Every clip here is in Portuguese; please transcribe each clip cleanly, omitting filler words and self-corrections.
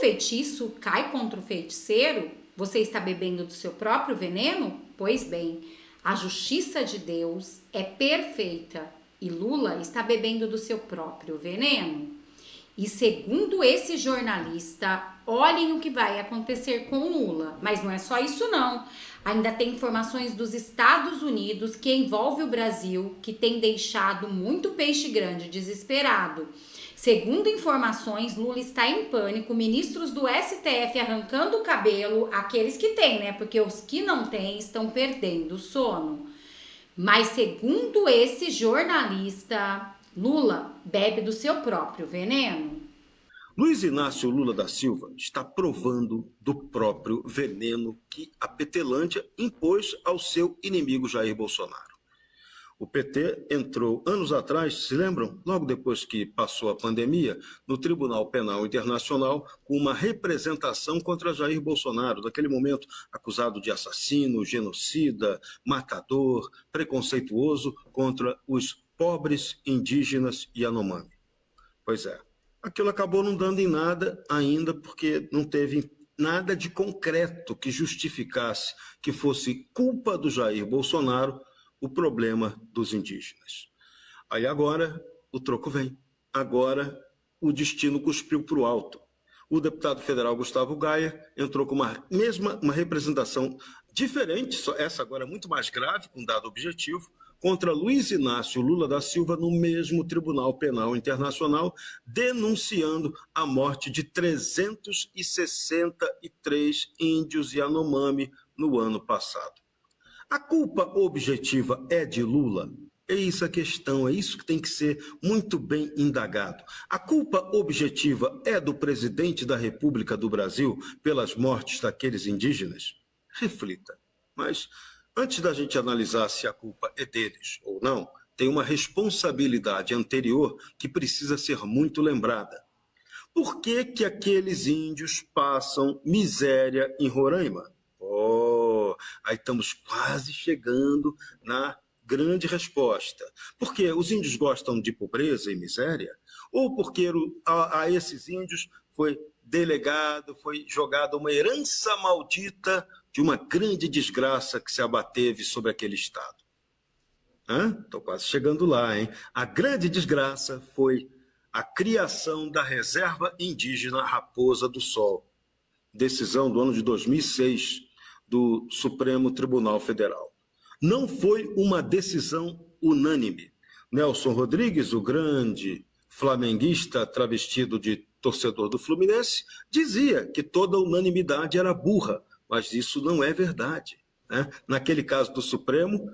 feitiço cai contra o feiticeiro, você está bebendo do seu próprio veneno? Pois bem, a justiça de Deus é perfeita e Lula está bebendo do seu próprio veneno. E segundo esse jornalista, olhem o que vai acontecer com Lula. Mas não é só isso não. Ainda tem informações dos Estados Unidos que envolve o Brasil, que tem deixado muito peixe grande desesperado. Segundo informações, Lula está em pânico, ministros do STF arrancando o cabelo, aqueles que têm, né? Porque os que não têm estão perdendo o sono. Mas segundo esse jornalista, Lula bebe do seu próprio veneno. Luiz Inácio Lula da Silva está provando do próprio veneno que a Petelândia impôs ao seu inimigo Jair Bolsonaro. O PT entrou anos atrás, se lembram? Logo depois que passou a pandemia, no Tribunal Penal Internacional, com uma representação contra Jair Bolsonaro, naquele momento acusado de assassino, genocida, matador, preconceituoso contra os pobres, indígenas e Yanomami. Pois é, aquilo acabou não dando em nada ainda, porque não teve nada de concreto que justificasse que fosse culpa do Jair Bolsonaro o problema dos indígenas. Aí agora o troco vem. Agora o destino cuspiu para o alto. O deputado federal Gustavo Gaia entrou com uma representação diferente, essa agora muito mais grave, com dado objetivo, contra Luiz Inácio Lula da Silva no mesmo Tribunal Penal Internacional, denunciando a morte de 363 índios Yanomami no ano passado. A culpa objetiva é de Lula? É isso a questão, é isso que tem que ser muito bem indagado. A culpa objetiva é do presidente da República do Brasil pelas mortes daqueles indígenas? Reflita. Mas antes da gente analisar se a culpa é deles ou não, tem uma responsabilidade anterior que precisa ser muito lembrada. Por que que aqueles índios passam miséria em Roraima? Aí estamos quase chegando na grande resposta. Porque os índios gostam de pobreza e miséria? Ou porque a esses índios foi jogada uma herança maldita de uma grande desgraça que se abateve sobre aquele estado? Estou quase chegando lá, hein? A grande desgraça foi a criação da Reserva Indígena Raposa do Sol. Decisão do ano de 2006, do Supremo Tribunal Federal. Não foi uma decisão unânime. Nelson Rodrigues, o grande flamenguista travestido de torcedor do Fluminense, dizia que toda unanimidade era burra, mas isso não é verdade, né? Naquele caso do Supremo,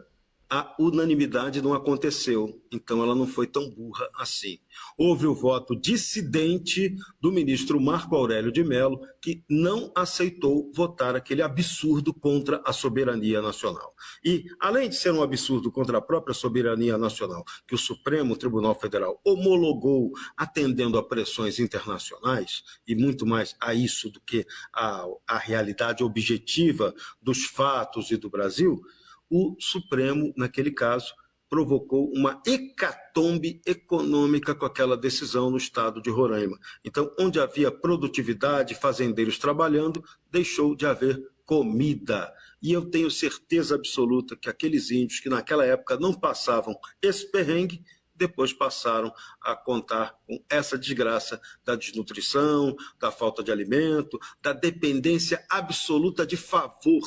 a unanimidade não aconteceu, então ela não foi tão burra assim. Houve o voto dissidente do ministro Marco Aurélio de Mello, que não aceitou votar aquele absurdo contra a soberania nacional. E, além de ser um absurdo contra a própria soberania nacional, que o Supremo Tribunal Federal homologou atendendo a pressões internacionais, e muito mais a isso do que a realidade objetiva dos fatos e do Brasil, o Supremo, naquele caso, provocou uma hecatombe econômica com aquela decisão no estado de Roraima. Então, onde havia produtividade, fazendeiros trabalhando, deixou de haver comida. E eu tenho certeza absoluta que aqueles índios que naquela época não passavam esse perrengue, depois passaram a contar com essa desgraça da desnutrição, da falta de alimento, da dependência absoluta de favor,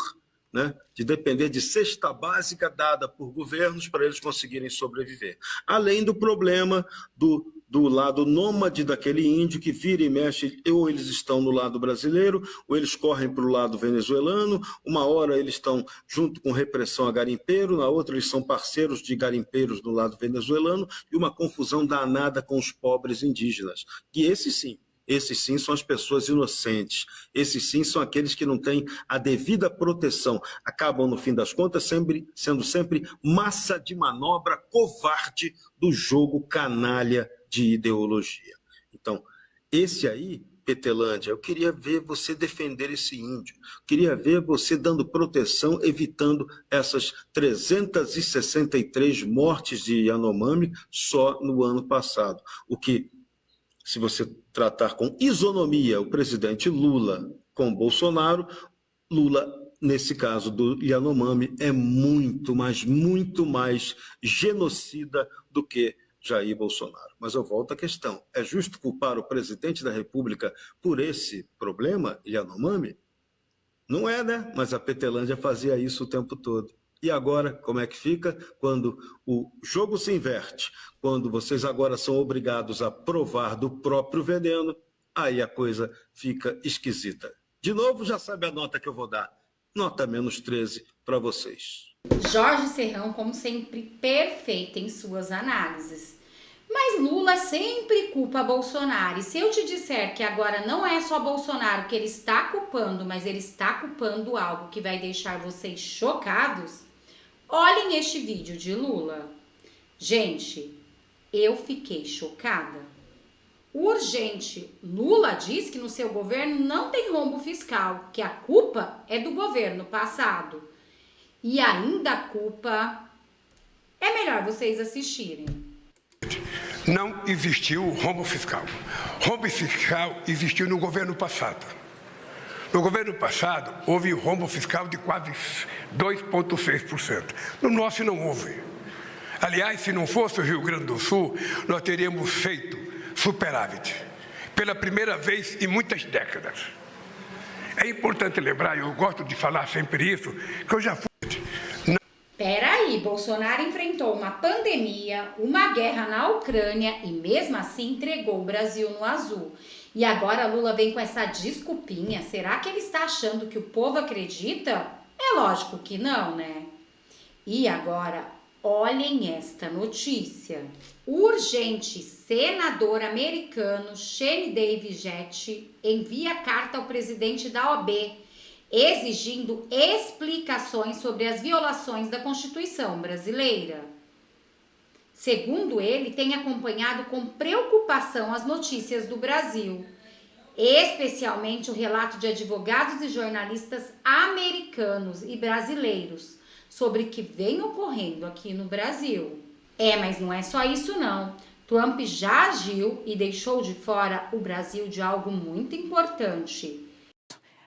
né, de depender de cesta básica dada por governos para eles conseguirem sobreviver. Além do problema do lado nômade daquele índio que vira e mexe, ou eles estão no lado brasileiro, ou eles correm para o lado venezuelano, uma hora eles estão junto com repressão a garimpeiro, na outra eles são parceiros de garimpeiros no lado venezuelano, e uma confusão danada com os pobres indígenas. E esses sim são as pessoas inocentes. Esses sim são aqueles que não têm a devida proteção. Acabam, no fim das contas, sendo sempre massa de manobra covarde do jogo canalha de ideologia. Então, esse aí, Petelândia, eu queria ver você defender esse índio. Queria ver você dando proteção, evitando essas 363 mortes de Yanomami só no ano passado. O que Se você tratar com isonomia o presidente Lula com Bolsonaro, Lula, nesse caso do Yanomami, é muito mais genocida do que Jair Bolsonaro. Mas eu volto à questão. É justo culpar o presidente da República por esse problema, Yanomami? Não é, né? Mas a Petelândia fazia isso o tempo todo. E agora, como é que fica? Quando o jogo se inverte, quando vocês agora são obrigados a provar do próprio veneno, aí a coisa fica esquisita. De novo, já sabe a nota que eu vou dar. Nota -13 para vocês. Jorge Serrão, como sempre, perfeito em suas análises. Mas Lula sempre culpa Bolsonaro. E se eu te disser que agora não é só Bolsonaro que ele está culpando, mas ele está culpando algo que vai deixar vocês chocados, olhem este vídeo de Lula. Gente, eu fiquei chocada. Urgente. Lula diz que no seu governo não tem rombo fiscal, que a culpa é do governo passado. E ainda a culpa... É melhor vocês assistirem. Não existiu rombo fiscal. Rombo fiscal existiu no governo passado. No governo passado, houve rombo fiscal de quase 2,6%. No nosso não houve. Aliás, se não fosse o Rio Grande do Sul, nós teríamos feito superávit. Pela primeira vez em muitas décadas. É importante lembrar, eu gosto de falar sempre isso, que eu já fui... Peraí, Bolsonaro enfrentou uma pandemia, uma guerra na Ucrânia e mesmo assim entregou o Brasil no azul. E agora Lula vem com essa desculpinha. Será que ele está achando que o povo acredita? É lógico que não, né? E agora, olhem esta notícia. Urgente, senador americano Shane Davis Jett envia carta ao presidente da OAB exigindo explicações sobre as violações da Constituição brasileira. Segundo ele, tem acompanhado com preocupação as notícias do Brasil, especialmente o relato de advogados e jornalistas americanos e brasileiros sobre o que vem ocorrendo aqui no Brasil. Mas não é só isso não. Trump já agiu e deixou de fora o Brasil de algo muito importante.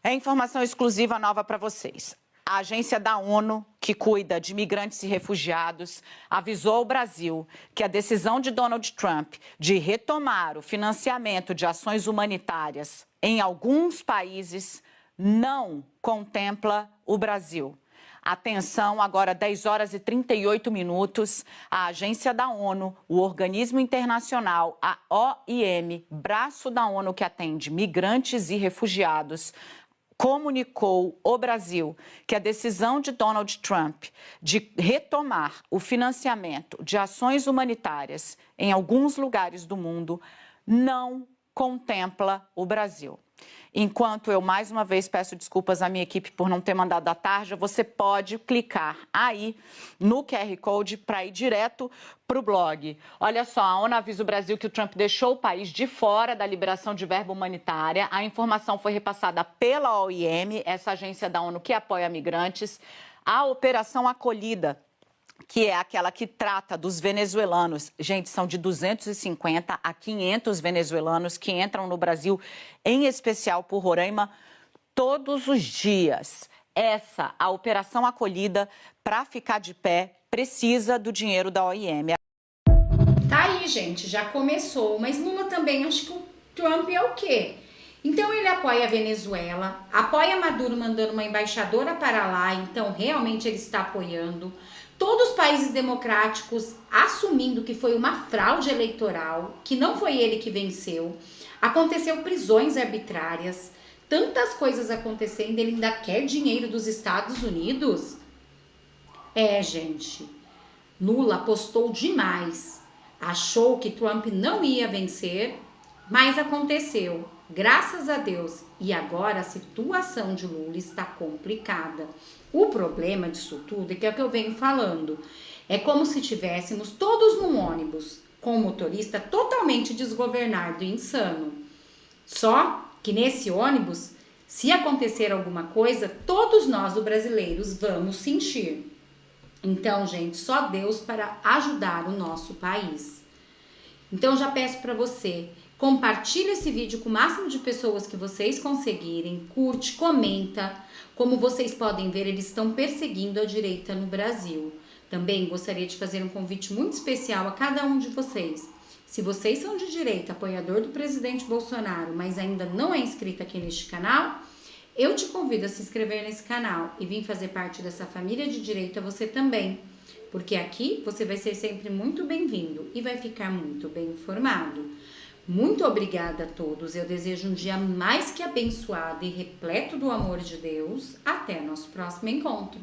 É informação exclusiva nova para vocês. A agência da ONU, que cuida de migrantes e refugiados, avisou ao Brasil que a decisão de Donald Trump de retomar o financiamento de ações humanitárias em alguns países não contempla o Brasil. Atenção, agora 10 horas e 38 minutos, a agência da ONU, o organismo internacional, a OIM, braço da ONU que atende migrantes e refugiados, comunicou ao Brasil que a decisão de Donald Trump de retomar o financiamento de ações humanitárias em alguns lugares do mundo não contempla o Brasil. Enquanto eu, mais uma vez, peço desculpas à minha equipe por não ter mandado a tarja, você pode clicar aí no QR Code para ir direto para o blog. Olha só, a ONU avisa o Brasil que o Trump deixou o país de fora da liberação de verba humanitária. A informação foi repassada pela OIM, essa agência da ONU que apoia migrantes. A Operação Acolhida, que é aquela que trata dos venezuelanos. Gente, são de 250 a 500 venezuelanos que entram no Brasil, em especial por Roraima, todos os dias. A Operação Acolhida, para ficar de pé, precisa do dinheiro da OIM. Tá aí, gente, já começou, mas Lula também acha que o Trump é o quê? Então ele apoia a Venezuela, apoia Maduro mandando uma embaixadora para lá, então realmente ele está apoiando. Todos os países democráticos assumindo que foi uma fraude eleitoral, que não foi ele que venceu. Aconteceu prisões arbitrárias, tantas coisas acontecendo, ele ainda quer dinheiro dos Estados Unidos? Gente, Lula apostou demais. Achou que Trump não ia vencer, mas aconteceu. Graças a Deus. E agora a situação de Lula está complicada. O problema disso tudo é que é o que eu venho falando. É como se tivéssemos todos num ônibus, com o motorista totalmente desgovernado e insano. Só que nesse ônibus, se acontecer alguma coisa, todos nós, os brasileiros, vamos sentir. Então, gente, só Deus para ajudar o nosso país. Então, já peço para você, Compartilhe esse vídeo com o máximo de pessoas que vocês conseguirem, curte, comenta. Como vocês podem ver, eles estão perseguindo a direita no Brasil. Também gostaria de fazer um convite muito especial a cada um de vocês. Se vocês são de direita, apoiador do presidente Bolsonaro, mas ainda não é inscrito aqui neste canal, eu te convido a se inscrever nesse canal e vir fazer parte dessa família de direita você também, porque aqui você vai ser sempre muito bem-vindo e vai ficar muito bem informado. Muito obrigada a todos, eu desejo um dia mais que abençoado e repleto do amor de Deus. Até nosso próximo encontro.